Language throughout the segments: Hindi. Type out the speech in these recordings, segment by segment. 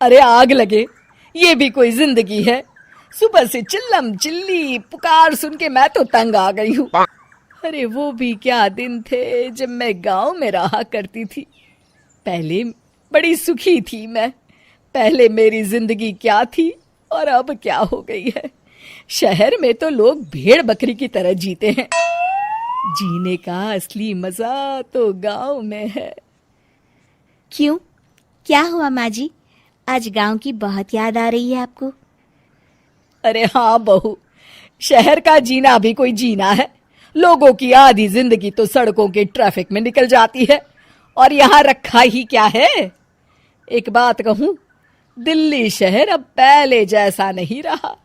अरे आग लगे, ये भी कोई जिंदगी है। सुबह से चिल्लम चिल्ली पुकार सुन के मैं तो तंग आ गई हूँ। अरे वो भी क्या दिन थे जब मैं गांव में रहा करती थी। पहले बड़ी सुखी थी मैं। पहले मेरी जिंदगी क्या थी और अब क्या हो गई है। शहर में तो लोग भेड़ बकरी की तरह जीते हैं। जीने का असली मजा तो गांव में है। क्यों, क्या हुआ माँ जी? आज गांव की बहुत याद आ रही है आपको? अरे हाँ बहू, शहर का जीना भी कोई जीना है। लोगों की आधी जिंदगी तो सड़कों के ट्रैफिक में निकल जाती है और यहाँ रखा ही क्या है। एक बात कहूं, दिल्ली शहर अब पहले जैसा नहीं रहा।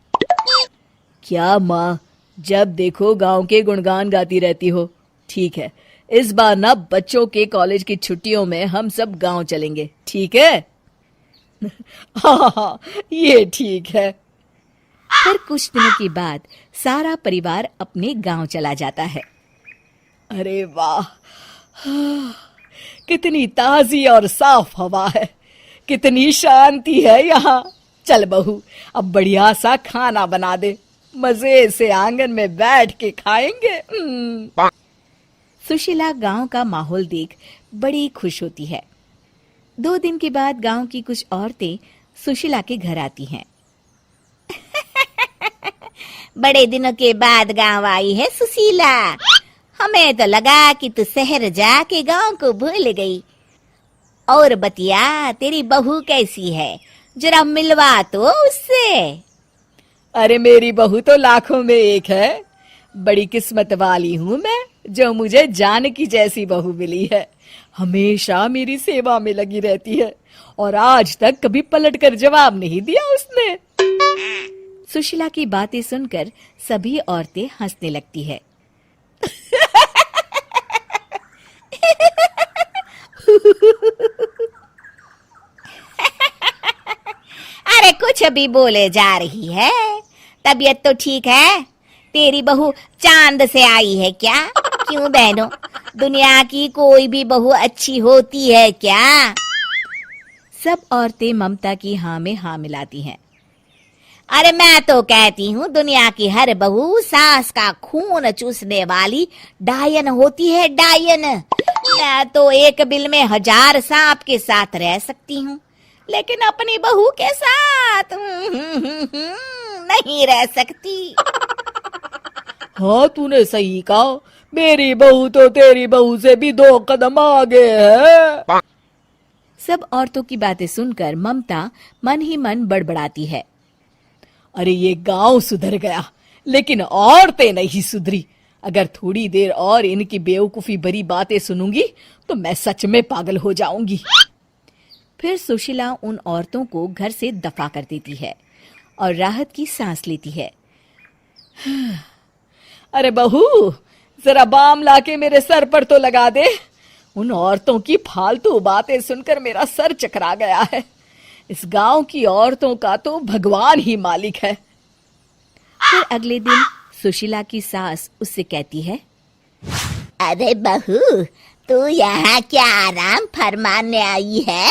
क्या माँ, जब देखो गांव के गुणगान गाती रहती हो। ठीक है, इस बार ना बच्चों के कॉलेज की छुट्टियों में हम सब गांव चलेंगे, ठीक है? हाँ, ये ठीक है। फिर कुछ दिनों के बाद सारा परिवार अपने गांव चला जाता है। अरे वाह, कितनी ताजी और साफ हवा है, कितनी शांति है यहाँ। चल बहू, अब बढ़िया सा खाना बना दे, मजे से आंगन में बैठ के खाएंगे। सुशीला गांव का माहौल देख बड़ी खुश होती है। 2 दिन के बाद गांव की कुछ औरतें सुशीला के घर आती हैं। बड़े दिनों के बाद गांव आई है सुशीला। हमें तो लगा कि तू शहर जाके गांव को भूल गई। और बतिया, तेरी बहू कैसी है? जरा मिलवा तो उससे। अरे मेरी बहू तो लाखों में एक है। बड़ी किस्मत वाली हूँ मैं जो मुझे जानकी जैसी बहू मिली है। हमेशा मेरी सेवा में लगी रहती है और आज तक कभी पलटकर जवाब नहीं दिया उसने। सुशीला की बातें सुनकर सभी औरतें हंसने लगती है। अरे कुछ भी बोले जा रही है। तबीयत तो ठीक है? तेरी बहू चांद से आई है क्या? क्यों बहनों, दुनिया की कोई भी बहू अच्छी होती है क्या? सब औरतें ममता की हाँ में हाँ मिलाती हैं। अरे मैं तो कहती हूँ दुनिया की हर बहू सास का खून चूसने वाली डायन होती है, डायन। मैं तो एक बिल में 1000 सांप के साथ रह सकती हूँ, लेकिन अपनी बहू के साथ नहीं रह सकती। हाँ, तूने सही कहा। मेरी बहू तो तेरी बहू से भी 2 कदम आगे है। सब औरतों की बातें सुनकर ममता मन ही मन बड़बड़ाती है। अरे ये गांव सुधर गया, लेकिन औरतें नहीं सुधरी। अगर थोड़ी देर और इनकी बेवकूफी भरी बातें सुनूंगी तो मैं सच में पागल हो जाऊंगी। फिर सुशीला उन औरतों को घर से दफा कर देती है और राहत की सांस लेती है। अरे बहू, जरा बाम लाके मेरे सर पर तो लगा दे। उन औरतों की फालतू बातें सुनकर मेरा सर चकरा गया है। इस गांव की औरतों का तो भगवान ही मालिक है। फिर अगले दिन सुशीला की सास उससे कहती है, अरे बहू, तू यहाँ क्या आराम फरमाने आई है?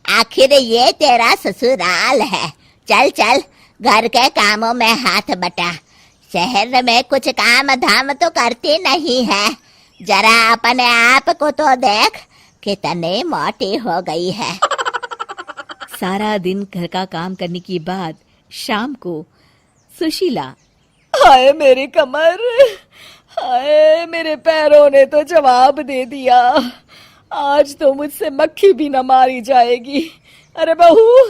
आखिर ये तेरा ससुराल है। चल चल, घर के कामों में हाथ बटा। शहर में कुछ काम धाम तो करती नहीं है। जरा अपने आप को तो देख, कितनी मोटी हो गई है। सारा दिन घर का काम करने के बाद शाम को सुशीला, हाय मेरी कमर, हाय मेरे पैरों ने तो जवाब दे दिया। आज तो मुझसे मक्खी भी न मारी जाएगी। अरे बहू,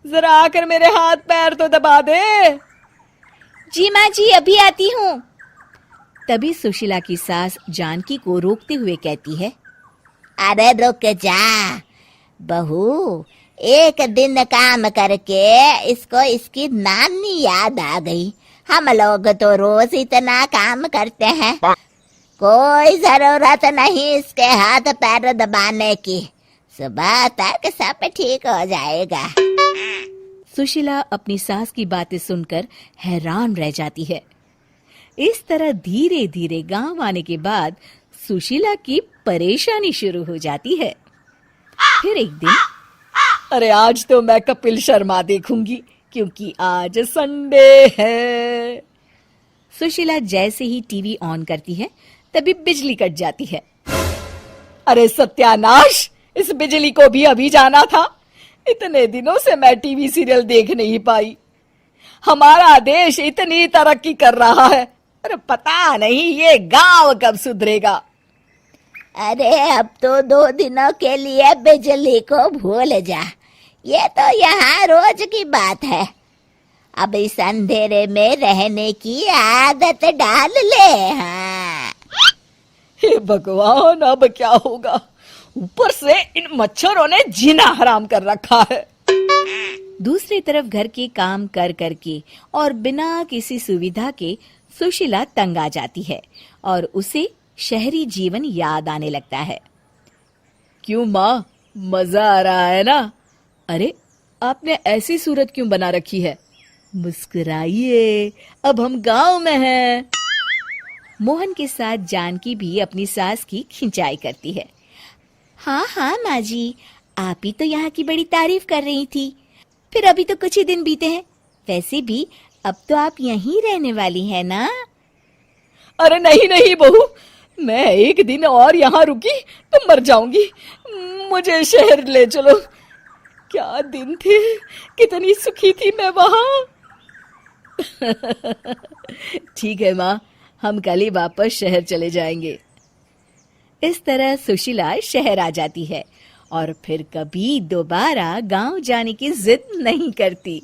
जरा आकर मेरे हाथ पैर तो दबा दे। जी माँ जी, अभी आती हूँ। तभी सुशीला की सास जानकी को रोकते हुए कहती है, अरे रुक जा बहू, एक दिन काम करके इसको इसकी नानी याद आ गई। हम लोग तो रोज इतना काम करते हैं, कोई जरूरत नहीं इसके हाथ पैर दबाने की। सुबह तक सब ठीक हो जाएगा। सुशीला अपनी सास की बातें सुनकर हैरान रह जाती है। इस तरह धीरे धीरे गांव आने के बाद सुशीला की परेशानी शुरू हो जाती है। फिर एक दिन अरे आज तो मैं कपिल शर्मा देखूंगी क्योंकि आज संडे है। सुशीला जैसे ही टीवी ऑन करती है तभी बिजली कट जाती है। अरे सत्यानाश, इस बिजली को भी अभी जाना था। इतने दिनों से मैं टीवी सीरियल देख नहीं पाई। हमारा देश इतनी तरक्की कर रहा है, अरे पता नहीं ये गांव कब सुधरेगा। अरे अब तो 2 दिनों के लिए बिजली को भूल जा, ये तो यहाँ रोज की बात है। अब इस अंधेरे में रहने की आदत डाल ले। हाँ हे भगवान, अब क्या होगा? ऊपर से इन मच्छरों ने जीना हराम कर रखा है। दूसरी तरफ घर के काम कर करके और बिना किसी सुविधा के सुशीला तंग आ जाती है और उसे शहरी जीवन याद आने लगता है। क्यों माँ, मजा आ रहा है ना? अरे आपने ऐसी सूरत क्यों बना रखी है? मुस्कुराइए, अब हम गांव में हैं। मोहन के साथ जानकी भी अपनी सास की खिंचाई करती है। हाँ हाँ माँ जी, आप ही तो यहाँ की बड़ी तारीफ कर रही थी। फिर अभी तो कुछ ही दिन बीते हैं, वैसे भी अब तो आप यहीं रहने वाली है ना? अरे नहीं नहीं बहू, मैं एक दिन और यहाँ रुकी तो मर जाऊंगी। मुझे शहर ले चलो। क्या दिन थे, कितनी सुखी थी मैं वहां। ठीक है माँ, हम कल ही वापस शहर चले जाएंगे। इस तरह सुशीला शहर आ जाती है और फिर कभी दोबारा गांव जाने की जिद नहीं करती।